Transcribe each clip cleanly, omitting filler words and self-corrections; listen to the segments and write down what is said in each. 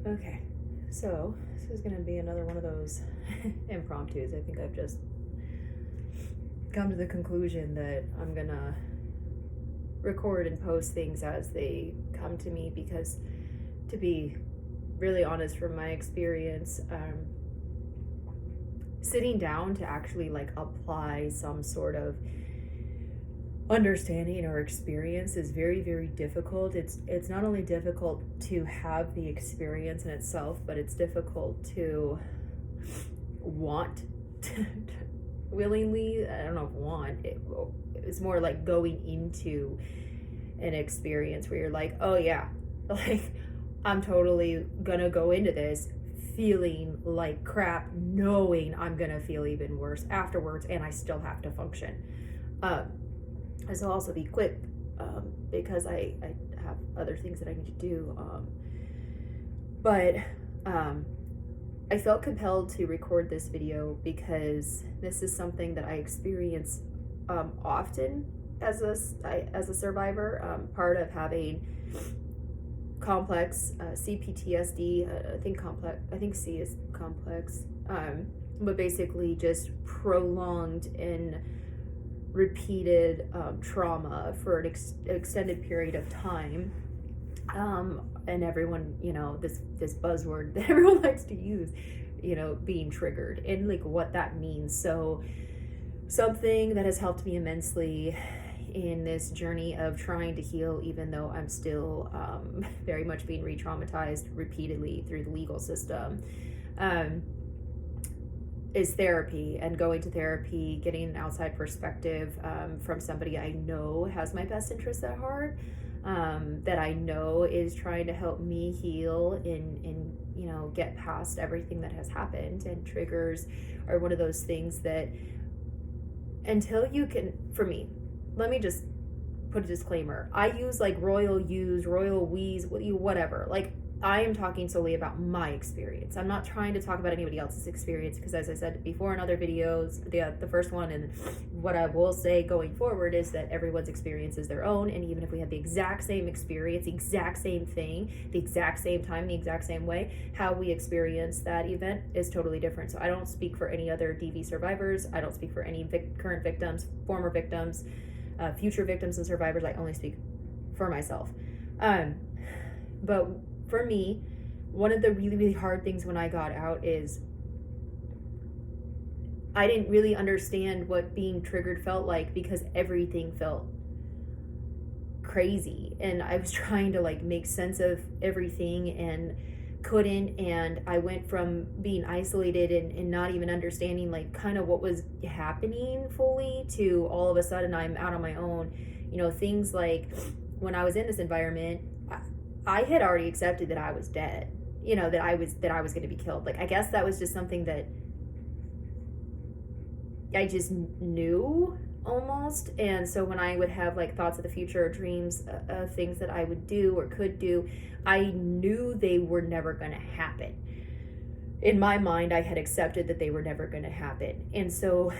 Okay, so this is gonna be another one of those impromptus. I think I've just come to the conclusion that I'm gonna record and post things as they come to me, because to be really honest, from my experience, sitting down to actually like apply some sort of understanding or experience is very, very difficult. It's not only difficult to have the experience in itself, but it's difficult to want to willingly, I don't know if want, it's more like going into an experience where you're like, oh yeah, like I'm totally gonna go into this feeling like crap, knowing I'm gonna feel even worse afterwards, and I still have to function. This will also be quick, because I have other things that I need to do. But I felt compelled to record this video because this is something that I experience often as a survivor. Part of having complex CPTSD, I think C is complex, but basically just prolonged and repeated trauma for an extended period of time. And everyone, this buzzword that everyone likes to use, being triggered and like what that means. So something that has helped me immensely in this journey of trying to heal, even though I'm still very much being re-traumatized repeatedly through the legal system, is therapy, and going to therapy, getting an outside perspective from somebody I know has my best interests at heart, that I know is trying to help me heal and get past everything that has happened. And triggers are one of those things that until you can, for me, let me just put a disclaimer. I use like royal we's, whatever. Like, I am talking solely about my experience. I'm not trying to talk about anybody else's experience, because as I said before in other videos, the first one, and what I will say going forward is that everyone's experience is their own. And even if we have the exact same experience, the exact same thing, the exact same time, the exact same way, how we experience that event is totally different. So I don't speak for any other DV survivors. I don't speak for any current victims, former victims, future victims and survivors. I only speak for myself. But for me, one of the really, really hard things when I got out is I didn't really understand what being triggered felt like, because everything felt crazy, and I was trying to like make sense of everything and couldn't. And I went from being isolated and not even understanding like kind of what was happening fully, to all of a sudden I'm out on my own. Things like when I was in this environment, I had already accepted that I was dead, that I was going to be killed. Like, I guess that was just something that I just knew almost. And so when I would have like thoughts of the future or dreams of things that I would do or could do, I knew they were never going to happen. In my mind, I had accepted that they were never going to happen. And so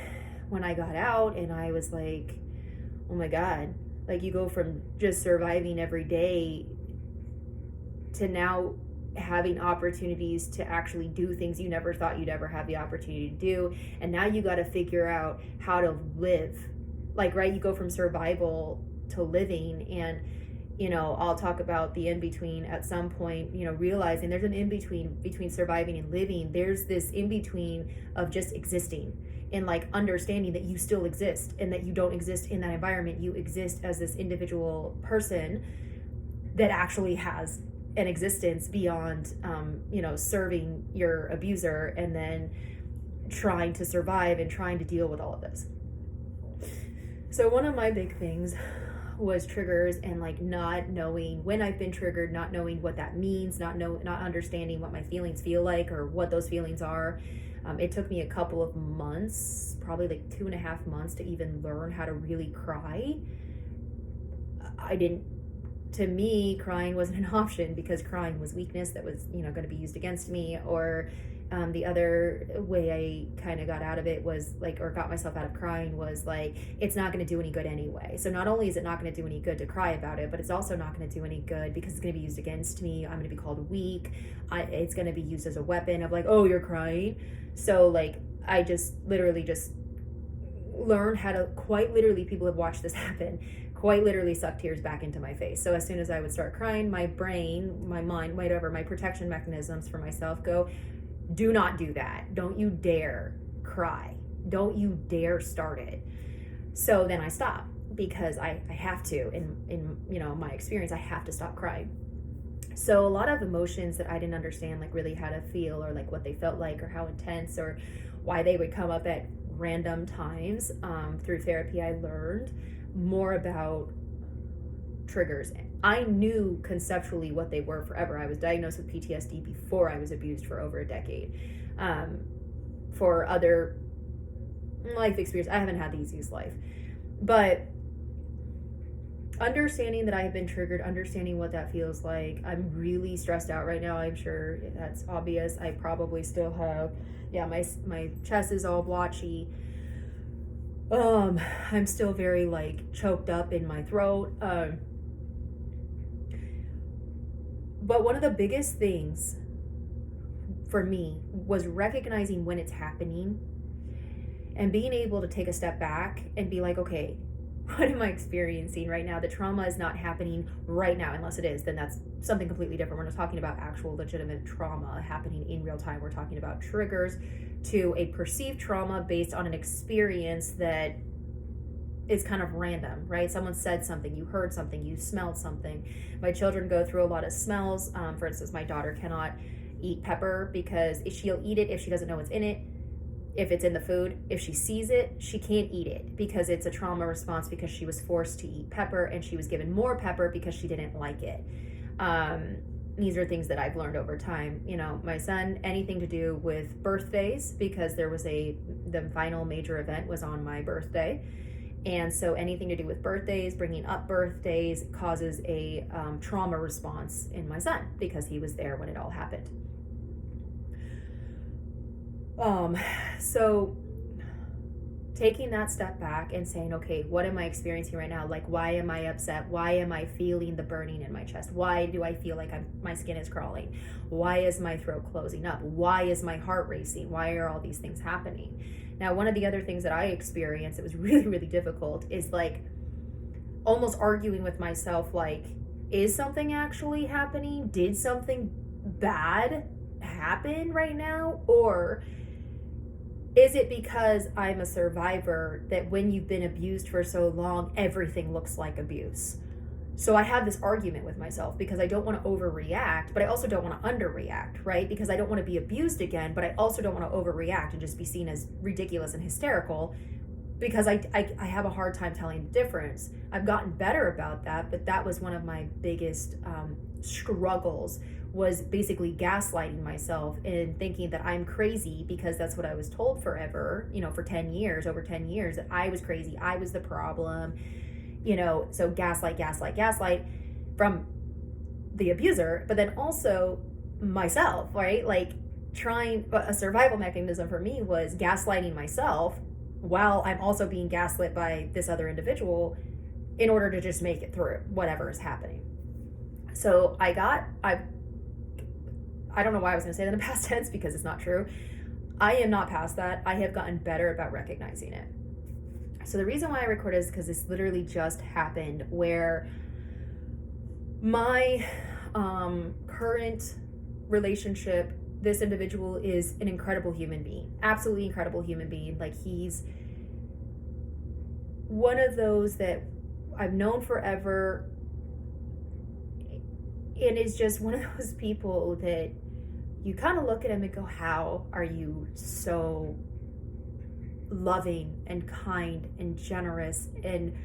when I got out, and I was like, oh my God, like you go from just surviving every day to now having opportunities to actually do things you never thought you'd ever have the opportunity to do. And now you got to figure out how to live. Like, right, you go from survival to living. And I'll talk about the in-between at some point, realizing there's an in-between between surviving and living. There's this in-between of just existing, and like understanding that you still exist, and that you don't exist in that environment. You exist as this individual person that actually has an existence beyond serving your abuser, and then trying to survive and trying to deal with all of this. So one of my big things was triggers, and like not knowing when I've been triggered, not knowing what that means, not understanding what my feelings feel like or what those feelings are. It took me a couple of months, probably like 2.5 months, to even learn how to really cry. I didn't to me, crying wasn't an option because crying was weakness that was, going to be used against me. Or the other way I kind of got out of it was like, or got myself out of crying was like, it's not going to do any good anyway. So not only is it not going to do any good to cry about it, but it's also not going to do any good because it's going to be used against me. I'm going to be called weak. It's going to be used as a weapon of like, oh, you're crying. So like, I just literally just learned how to, quite literally, people have watched this happen, quite literally suck tears back into my face. So as soon as I would start crying, my brain, my mind, whatever, my protection mechanisms for myself go, do not do that. Don't you dare cry. Don't you dare start it. So then I stop because I have to, in my experience, I have to stop crying. So a lot of emotions that I didn't understand, like really how to feel or like what they felt like or how intense or why they would come up at random times, through therapy, I learned more about triggers. I knew conceptually what they were forever. I was diagnosed with PTSD before I was abused for over a decade. For other life experience, I haven't had the easiest life, but understanding that I have been triggered, understanding what that feels like. I'm really stressed out right now. I'm sure that's obvious. I probably still have, my chest is all blotchy. I'm still very like choked up in my throat. But one of the biggest things for me was recognizing when it's happening and being able to take a step back and be like, okay, what am I experiencing right now? The trauma is not happening right now. Unless it is, then that's something completely different. We're not talking about actual legitimate trauma happening in real time. We're talking about triggers to a perceived trauma based on an experience that is kind of random, right? Someone said something, you heard something, you smelled something. My children go through a lot of smells. For instance, my daughter cannot eat pepper because she'll eat it if she doesn't know what's in it. If it's in the food, if she sees it, she can't eat it because it's a trauma response because she was forced to eat pepper and she was given more pepper because she didn't like it. These are things that I've learned over time. My son, anything to do with birthdays, because the final major event was on my birthday. And so anything to do with birthdays, bringing up birthdays causes a trauma response in my son because he was there when it all happened. So taking that step back and saying, okay, what am I experiencing right now? Like, why am I upset? Why am I feeling the burning in my chest? Why do I feel like my skin is crawling? Why is my throat closing up? Why is my heart racing? Why are all these things happening? Now, one of the other things that I experienced, it was really, really difficult, is like almost arguing with myself, like, is something actually happening? Did something bad happen right now? Or is it because I'm a survivor that when you've been abused for so long, everything looks like abuse? So I have this argument with myself because I don't want to overreact, but I also don't want to underreact, right? Because I don't want to be abused again, but I also don't want to overreact and just be seen as ridiculous and hysterical because I have a hard time telling the difference. I've gotten better about that, but that was one of my biggest struggles, was basically gaslighting myself and thinking that I'm crazy because that's what I was told forever, for 10 years, over 10 years, that I was crazy, I was the problem, so gaslight from the abuser, but then also myself, right? Like a survival mechanism for me was gaslighting myself while I'm also being gaslit by this other individual in order to just make it through whatever is happening. So I don't know why I was going to say that in the past tense because it's not true. I am not past that. I have gotten better about recognizing it. So the reason why I record is because this literally just happened, where my current relationship, this individual is an incredible human being, absolutely incredible human being. Like, he's one of those that I've known forever, and is just one of those people that you kind of look at him and go, how are you so loving and kind and generous and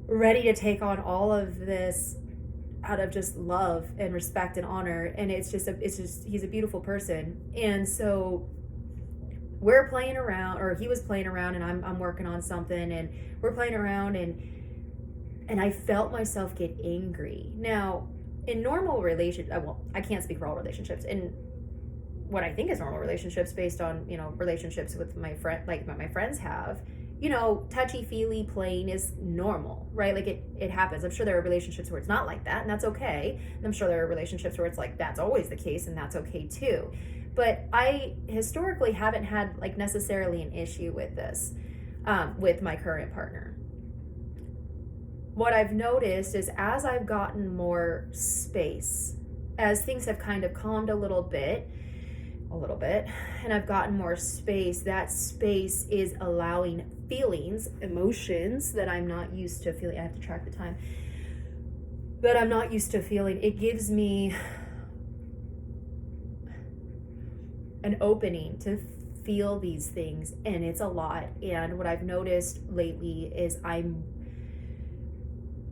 ready to take on all of this out of just love and respect and honor? And it's just he's a beautiful person. And so we're playing around, or he was playing around, and I'm working on something, and we're playing around, and And I felt myself get angry. Now, in normal relationships, well, I can't speak for all relationships. In what I think is normal relationships, based on, relationships with my friend, like what my friends have, touchy-feely playing is normal, right? Like it happens. I'm sure there are relationships where it's not like that, and that's okay. And I'm sure there are relationships where it's like that's always the case, and that's okay too. But I historically haven't had like necessarily an issue with this with my current partner. What I've noticed is as I've gotten more space, as things have kind of calmed a little bit, and I've gotten more space, that space is allowing feelings, emotions that I'm not used to feeling. I have to track the time. That I'm not used to feeling. It gives me an opening to feel these things, and it's a lot. And what I've noticed lately is I'm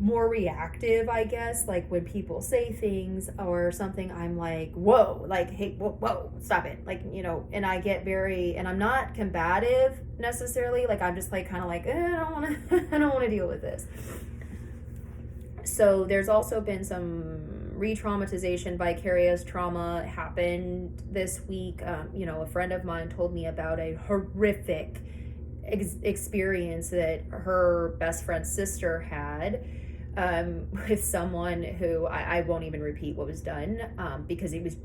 more reactive, I guess. Like when people say things or something, I'm like, whoa, like, hey, whoa, stop it. Like, and I get and I'm not combative necessarily. Like I'm just like, kind of like, I don't want to deal with this. So there's also been some re-traumatization, vicarious trauma happened this week. A friend of mine told me about a horrific experience that her best friend's sister had with someone who I won't even repeat what was done because it was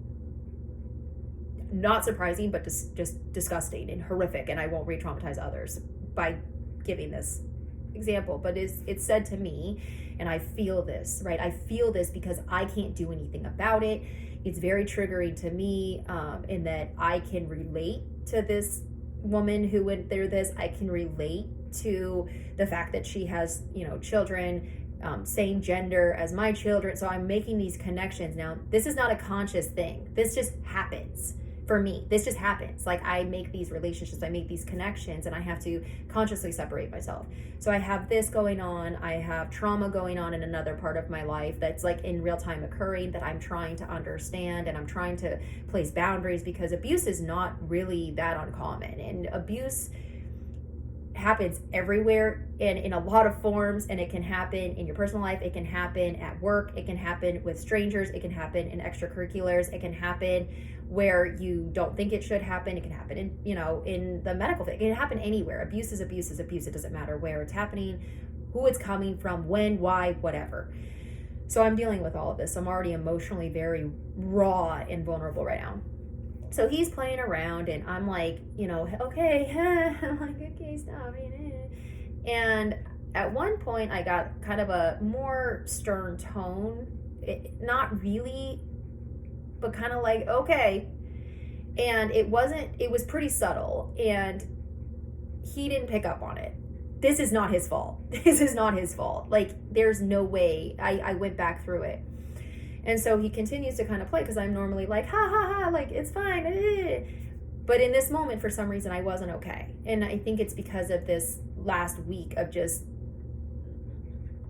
not surprising, but just disgusting and horrific. And I won't re-traumatize others by giving this example, but it's said to me, and I feel this, right? I feel this because I can't do anything about it. It's very triggering to me in that I can relate to this woman who went through this. I can relate to the fact that she has, children, same gender as my children. So I'm making these connections. Now, this is not a conscious thing. This just happens for me. This just happens. Like I make these relationships, I make these connections, and I have to consciously separate myself. So I have this going on. I have trauma going on in another part of my life that's like in real time occurring that I'm trying to understand, and I'm trying to place boundaries because abuse is not really that uncommon. And abuse happens everywhere and in a lot of forms, and it can happen in your personal life, it can happen at work, it can happen with strangers, it can happen in extracurriculars, it can happen where you don't think it should happen, it can happen in in the medical thing, it can happen anywhere. Abuse is abuse is abuse. It doesn't matter where it's happening, who it's coming from, when, why, whatever. So I'm dealing with all of this. I'm already emotionally very raw and vulnerable right now. So he's playing around, and I'm like, okay, I'm like, okay, stop. And at one point, I got kind of a more stern tone. Not really, but kind of like, okay. And it was pretty subtle, and he didn't pick up on it. This is not his fault. This is not his fault. Like, there's no way. I went back through it. And so he continues to kind of play because I'm normally like, ha, ha, ha, like, it's fine. But in this moment, for some reason, I wasn't okay. And I think it's because of this last week of just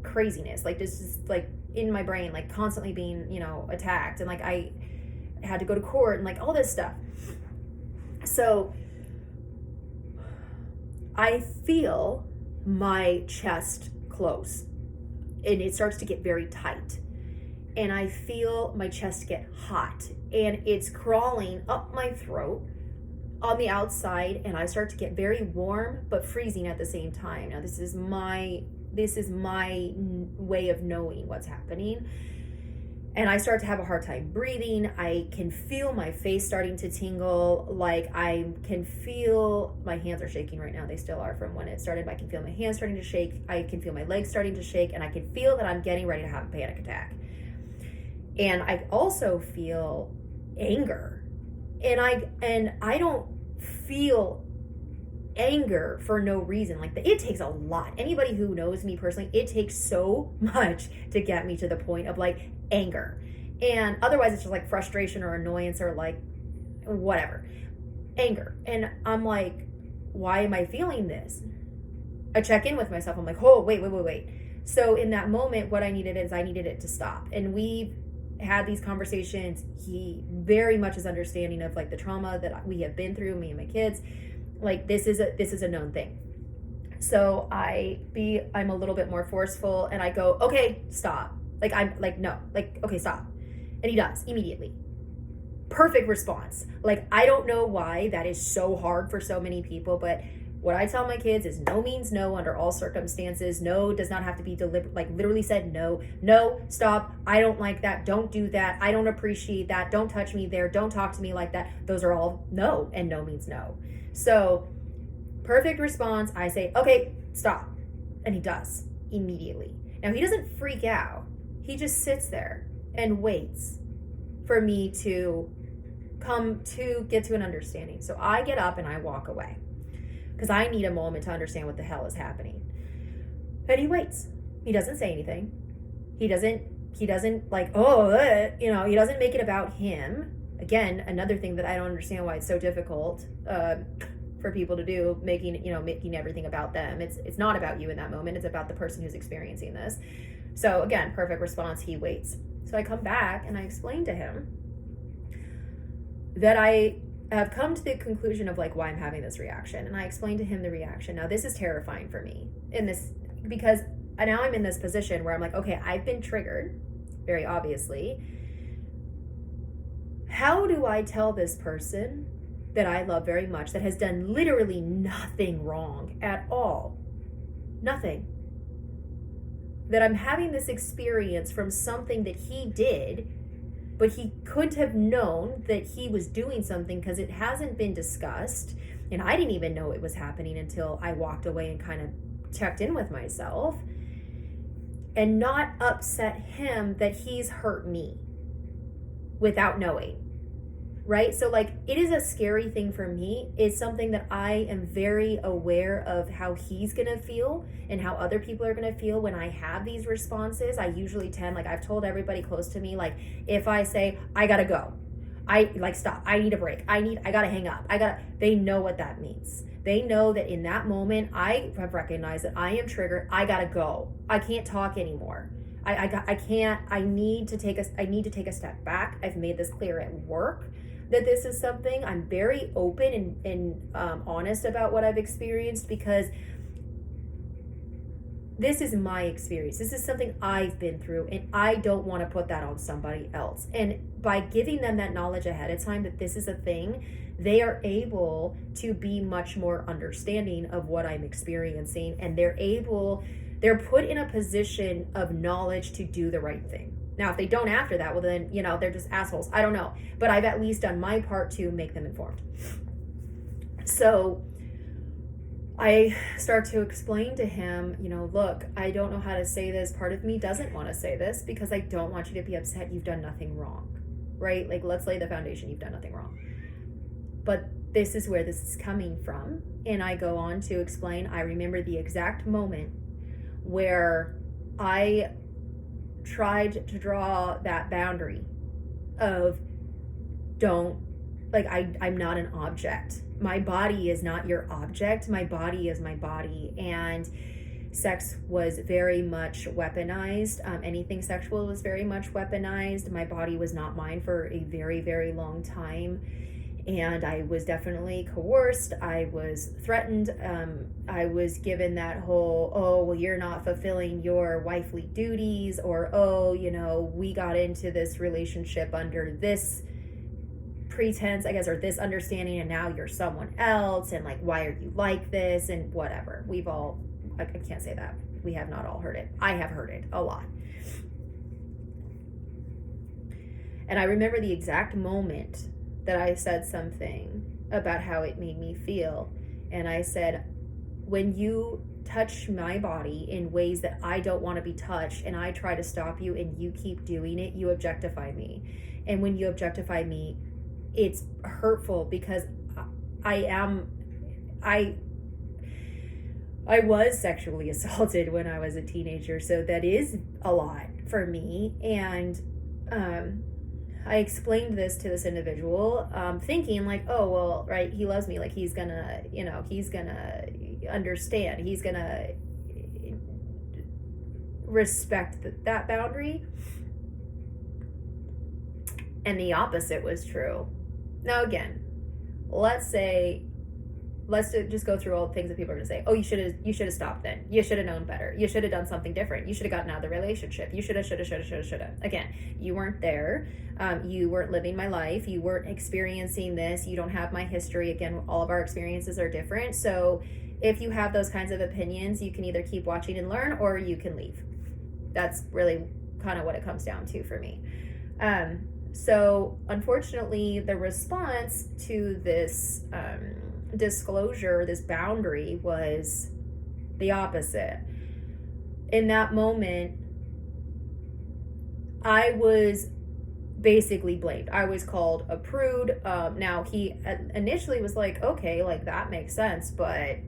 craziness. Like, this is like in my brain, like constantly being, attacked. And like, I had to go to court and like all this stuff. So I feel my chest close, and it starts to get very tight. And I feel my chest get hot, and it's crawling up my throat on the outside, and I start to get very warm but freezing at the same time. Now this is my way of knowing what's happening. And I start to have a hard time breathing. I can feel my face starting to tingle. Like I can feel my hands are shaking right now. They still are from when it started. I can feel my hands starting to shake. I can feel my legs starting to shake, and I can feel that I'm getting ready to have a panic attack. And I also feel anger. And I don't feel anger for no reason. Like it takes a lot. Anybody who knows me personally, it takes so much to get me to the point of like anger. And otherwise it's just like frustration or annoyance or like whatever. Anger. And I'm like, why am I feeling this? I check in with myself. I'm like, oh, wait. So in that moment, what I needed it to stop. And we've had these conversations. He very much is understanding of like the trauma that we have been through, me and my kids. Like this is a known thing. So I'm a little bit more forceful, and I go, okay, stop. Like, I'm like, no, like, okay, stop. And he does immediately. Perfect response. Like, I don't know why that is so hard for so many people, but what I tell my kids is no means no under all circumstances. No does not have to be deliberate, like literally said no. No, stop. I don't like that. Don't do that. I don't appreciate that. Don't touch me there. Don't talk to me like that. Those are all no, and no means no. So, perfect response. I say, okay, stop. And he does immediately. Now, he doesn't freak out. He just sits there and waits for me to come to get to an understanding. So I get up and I walk away because I need a moment to understand what the hell is happening. And he waits. He doesn't say anything. He doesn't like, he doesn't make it about him. Again, another thing that I don't understand why it's so difficult for people to do, making everything about them. It's not about you in that moment. It's about the person who's experiencing this. So again, perfect response. He waits. So I come back and I explain to him that I have come to the conclusion of like why I'm having this reaction. And I explained to him the reaction. Now, this is terrifying for me because now I'm in this position where I'm like, okay, I've been triggered, very obviously. How do I tell this person that I love very much, that has done literally nothing wrong at all, nothing, that I'm having this experience from something that he did, but he couldn't have known that he was doing something because it hasn't been discussed, and I didn't even know it was happening until I walked away and kind of checked in with myself, and not upset him that he's hurt me without knowing, right? So like, it is a scary thing for me. It's something that I am very aware of how he's gonna feel and how other people are gonna feel when I have these responses. I usually tend, like I've told everybody close to me, like if I say, I gotta go, stop, I need a break, I gotta hang up, they know what that means. They know that in that moment, I have recognized that I am triggered. I gotta go. I can't talk anymore. I need to take a step back. I've made this clear at work that this is something. I'm very open and honest about what I've experienced, because this is my experience. This is something I've been through, and I don't want to put that on somebody else. And by giving them that knowledge ahead of time that this is a thing, they are able to be much more understanding of what I'm experiencing, and they're put in a position of knowledge to do the right thing. Now, if they don't after that, well then, they're just assholes. I don't know. But I've at least done my part to make them informed. So I start to explain to him, look, I don't know how to say this. Part of me doesn't want to say this because I don't want you to be upset. You've done nothing wrong, right? Like, let's lay the foundation. You've done nothing wrong. But this is where this is coming from. And I go on to explain, I remember the exact moment where I tried to draw that boundary of I'm not an object. My body is not your object. My body is my body. And sex was very much weaponized. Anything sexual was very much weaponized. My body was not mine for a very, very long time. And I was definitely coerced. I was threatened. I was given that whole, you're not fulfilling your wifely duties, or, we got into this relationship under this pretense, I guess, or this understanding, and now you're someone else, and like, why are you like this, and whatever. I can't say that. We have not all heard it. I have heard it a lot. And I remember the exact moment that I said something about how it made me feel. And I said, when you touch my body in ways that I don't want to be touched, and I try to stop you and you keep doing it, you objectify me. And when you objectify me, it's hurtful, because I was sexually assaulted when I was a teenager. So that is a lot for me. And I explained this to this individual, thinking like, oh, well, right, he loves me. Like, he's gonna understand. He's gonna respect that boundary. And the opposite was true. Now, again, let's say let's just go through all the things that people are going to say. Oh, you should have stopped then. You should have known better. You should have done something different. You should have gotten out of the relationship. You should have. Again, you weren't there. You weren't living my life. You weren't experiencing this. You don't have my history. Again, all of our experiences are different. So if you have those kinds of opinions, you can either keep watching and learn, or you can leave. That's really kind of what it comes down to for me. So unfortunately, the response to this disclosure, this boundary, was the opposite. In that moment, I was basically blamed. I was called a prude. Now, he initially was like, okay, like that makes sense, but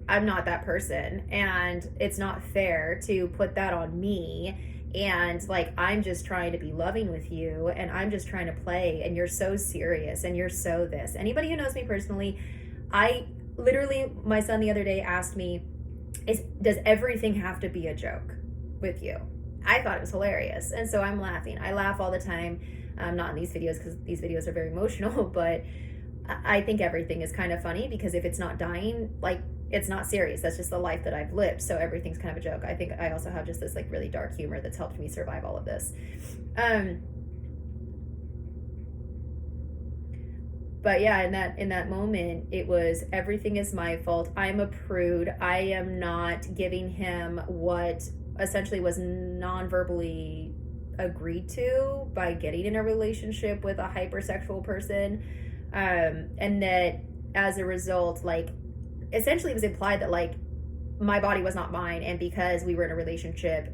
I'm not that person, and it's not fair to put that on me. And like, I'm just trying to be loving with you, and I'm just trying to play, and you're so serious, and you're so this. Anybody who knows me personally, I literally, my son the other day asked me, does everything have to be a joke with you? I thought it was hilarious, and so I'm laughing. I laugh all the time, not in these videos because these videos are very emotional, but I think everything is kind of funny, because if it's not dying, like, it's not serious. That's just the life that I've lived. So everything's kind of a joke. I think I also have just this like really dark humor that's helped me survive all of this. But yeah, in that moment, it was, everything is my fault. I'm a prude. I am not giving him what essentially was non-verbally agreed to by getting in a relationship with a hypersexual person. And that as a result, like, essentially it was implied that like my body was not mine, and because we were in a relationship,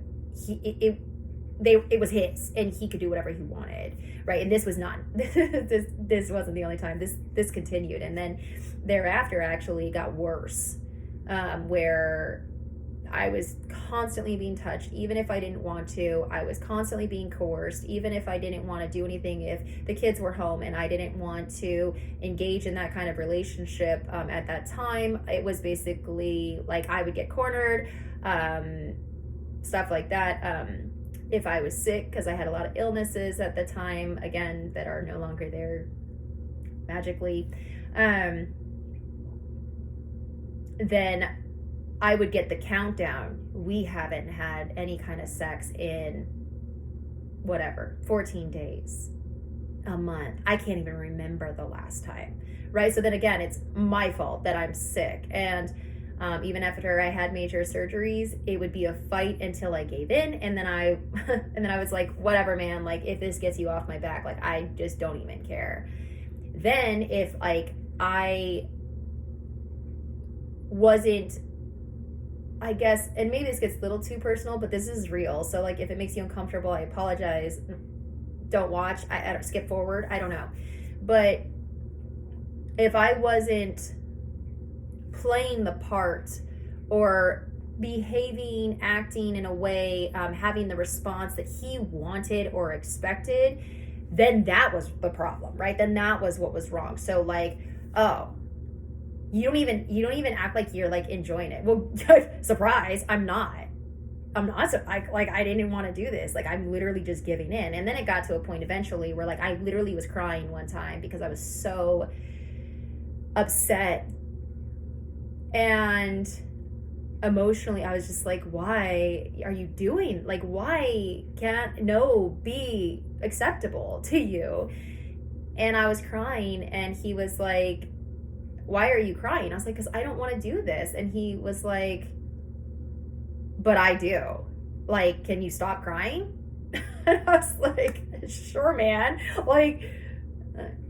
it was his, and he could do whatever he wanted, right? And this was not this wasn't the only time. This continued, and then thereafter actually got worse, where I was constantly being touched, even if I didn't want to. I was constantly being coerced, even if I didn't want to do anything. If the kids were home and I didn't want to engage in that kind of relationship at that time, it was basically like I would get cornered, stuff like that. If I was sick, because I had a lot of illnesses at the time, again, that are no longer there magically, then I would get the countdown. We haven't had any kind of sex in whatever, 14 days, a month. I can't even remember the last time, right? So then again, it's my fault that I'm sick. And even after I had major surgeries, it would be a fight until I gave in. And then I was like, whatever, man, like if this gets you off my back, like I just don't even care. Then if like I wasn't, I guess, and maybe this gets a little too personal, but this is real. So like, if it makes you uncomfortable, I apologize. Don't watch. I don't, skip forward. I don't know. But if I wasn't playing the part or behaving, acting in a way, having the response that he wanted or expected, then that was the problem, right? Then that was what was wrong. So like, oh, you don't even act like you're like enjoying it. Well, surprise, I'm not. I didn't want to do this. Like, I'm literally just giving in. And then it got to a point eventually where like I literally was crying one time because I was so upset, and emotionally I was just like, why are you doing, like, why can't no be acceptable to you? And I was crying, and he was like, why are you crying? I was like, because I don't want to do this. And he was like, but I do. Like, can you stop crying? And I was like, sure, man. Like,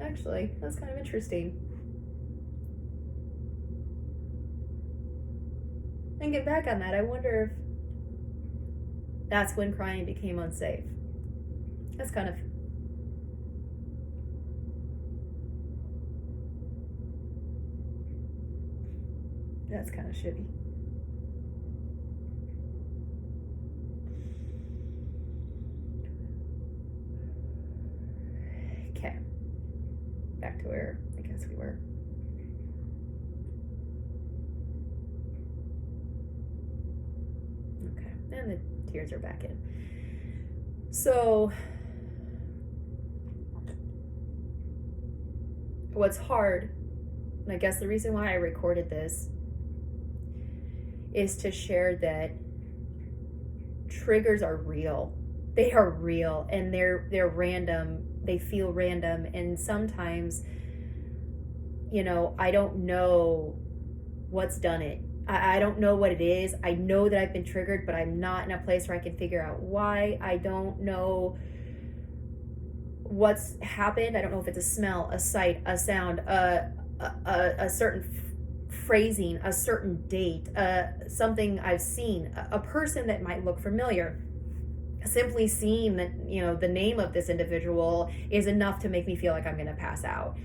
actually, that's kind of interesting. And get back on that, I wonder if that's when crying became unsafe. That's kind of shitty. Okay, back to where I guess we were. Okay, and the tears are back in. So what's hard I guess the reason why I recorded this is to share that triggers are real. They are real, and they're random. They feel random, and sometimes, I don't know what's done it. I don't know what it is. I know that I've been triggered, but I'm not in a place where I can figure out why. I don't know what's happened. I don't know if it's a smell, a sight, a sound, a certain phrasing, a certain date, something I've seen, a person that might look familiar. Simply seeing that, the name of this individual is enough to make me feel like I'm going to pass out.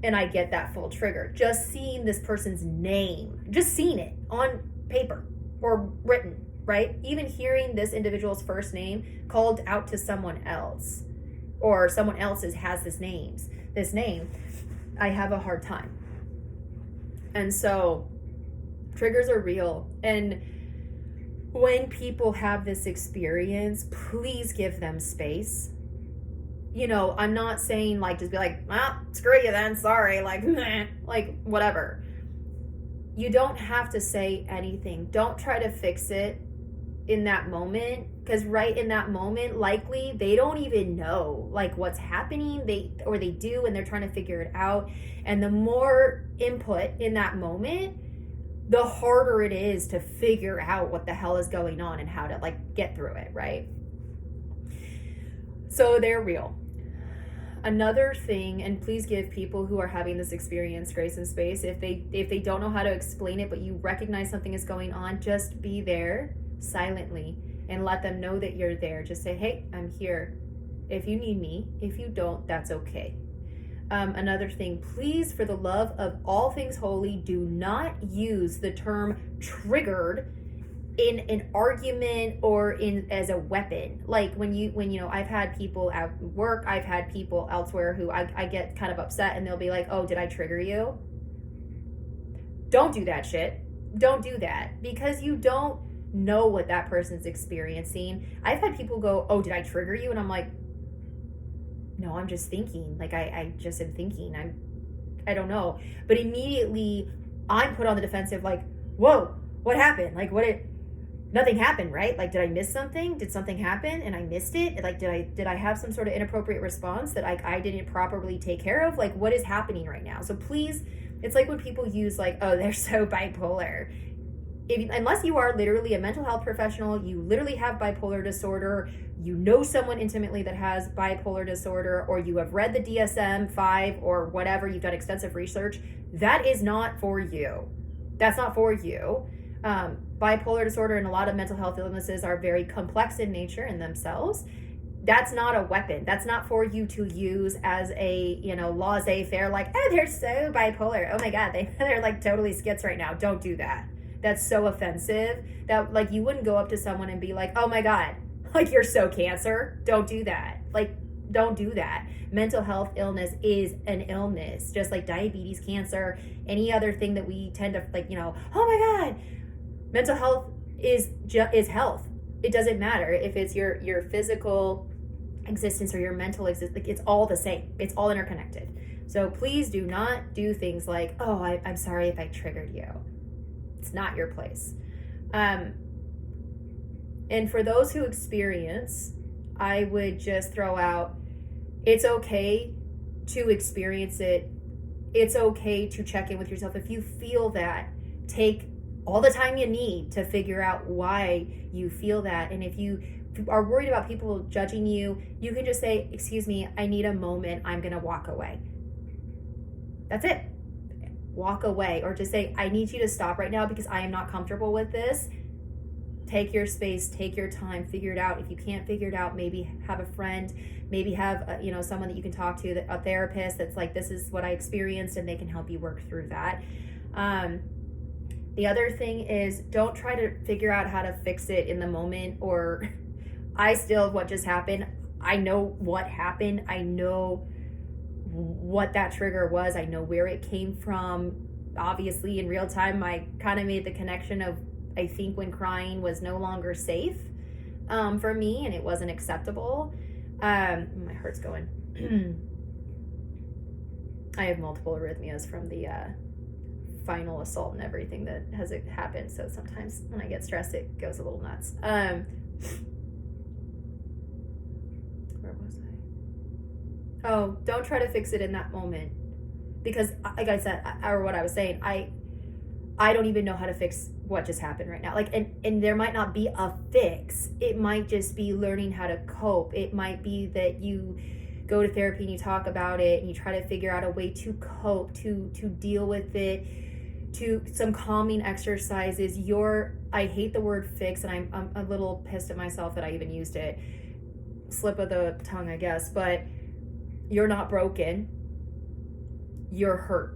And I get that full trigger. Just seeing this person's name, just seeing it on paper or written, right? Even hearing this individual's first name called out to someone else, or someone else's has this name, I have a hard time. And so triggers are real. And when people have this experience, please give them space. I'm not saying just be like, screw you then, sorry, whatever. You don't have to say anything. Don't try to fix it in that moment, because right in that moment, likely they don't even know what's happening. They do, and they're trying to figure it out. And the more input in that moment, the harder it is to figure out what the hell is going on and how to get through it, right? So they're real. Another thing, and please give people who are having this experience grace and space. If they don't know how to explain it, but you recognize something is going on, just be there silently and let them know that you're there. Just say, hey, I'm here. If you need me, if you don't, that's okay. Another thing, please, for the love of all things holy, do not use the term triggered in an argument or as a weapon. When I've had people at work, I've had people elsewhere who I get kind of upset, and they'll be like, oh, did I trigger you? Don't do that shit. Don't do that, because you don't know what that person's experiencing. I've had people go, oh, did I trigger you? And I'm like, no, I'm just thinking. I just am thinking. I don't know. But immediately I'm put on the defensive, whoa, what happened? Nothing happened, right? Did I miss something? Did something happen and I missed it? Did I have some sort of inappropriate response that I didn't properly take care of? What is happening right now? So please, it's when people use oh, they're so bipolar. Unless you are literally a mental health professional, you literally have bipolar disorder, you know someone intimately that has bipolar disorder, or you have read the DSM-5 or whatever, you've done extensive research, that is not for you. That's not for you. Bipolar disorder and a lot of mental health illnesses are very complex in nature in themselves. That's not a weapon. That's not for you to use as a, laissez-faire, oh, they're so bipolar. Oh my God, they're totally skits right now. Don't do that. That's so offensive that you wouldn't go up to someone and be like, oh my God, you're so cancer. Don't do that. Don't do that. Mental health illness is an illness, just like diabetes, cancer, any other thing that we tend to oh my God. Mental health is health. It doesn't matter if it's your physical existence or your mental existence. It's all the same. It's all interconnected. So please do not do things oh, I'm sorry if I triggered you. It's not your place. And for those who experience, I would just throw out, it's okay to experience it. It's okay to check in with yourself. If you feel that, take all the time you need to figure out why you feel that. And if you are worried about people judging you, you can just say, excuse me, I need a moment. I'm going to walk away. That's it. Walk away. Or just say, I need you to stop right now because I am not comfortable with this. Take your space, take your time, figure it out. If you can't figure it out, maybe have a friend, maybe have someone that you can talk to, a therapist that's this is what I experienced, and they can help you work through that. The other thing is, don't try to figure out how to fix it in the moment, or what just happened. I know what happened. I know what that trigger was. I know where it came from. Obviously, in real time, I kind of made the connection of, I think when crying was no longer safe for me, and it wasn't acceptable. My heart's going. I have multiple arrhythmias from the final assault and everything that has happened. So sometimes when I get stressed, it goes a little nuts. Where was I? Oh, don't try to fix it in that moment, because like I said, or what I was saying, I don't even know how to fix what just happened right now. Like, and there might not be a fix. It might just be learning how to cope. It might be that you go to therapy and you talk about it and you try to figure out a way to cope, to deal with it, to some calming exercises. I hate the word fix, and I'm a little pissed at myself that I even used it. Slip of the tongue, I guess. But you're not broken. You're hurt.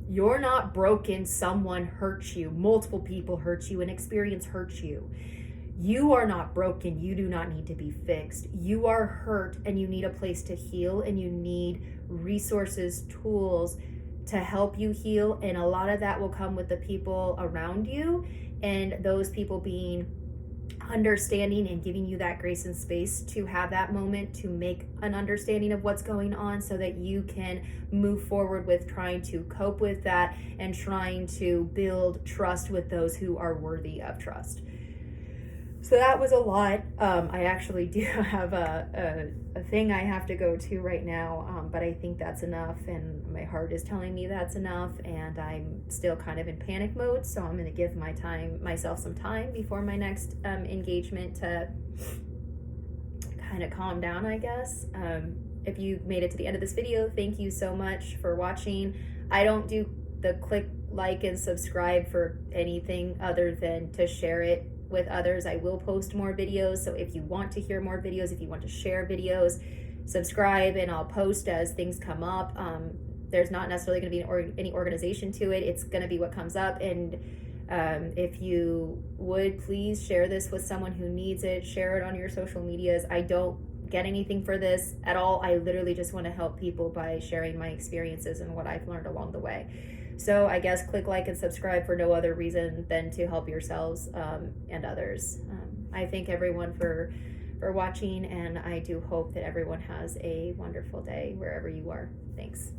You're not broken. Someone hurt you. Multiple people hurt you. An experience hurts you. You are not broken. You do not need to be fixed. You are hurt and you need a place to heal, and you need resources, tools to help you heal. And a lot of that will come with the people around you, and those people being understanding and giving you that grace and space to have that moment to make an understanding of what's going on, so that you can move forward with trying to cope with that and trying to build trust with those who are worthy of trust. So that was a lot. I actually do have a thing I have to go to right now, but I think that's enough, and my heart is telling me that's enough, and I'm still kind of in panic mode, so I'm going to give myself some time before my next engagement to kind of calm down, I guess. If you made it to the end of this video, thank you so much for watching. I don't do the click, like, and subscribe for anything other than to share it with others. I will post more videos, so if you want to hear more videos, if you want to share videos, subscribe, and I'll post as things come up. There's not necessarily going to be any organization to it. It's going to be what comes up, and if you would please share this with someone who needs it, share it on your social medias. I don't get anything for this at all. I literally just want to help people by sharing my experiences and what I've learned along the way. So I guess click like and subscribe for no other reason than to help yourselves and others. I thank everyone for watching, and I do hope that everyone has a wonderful day wherever you are. Thanks.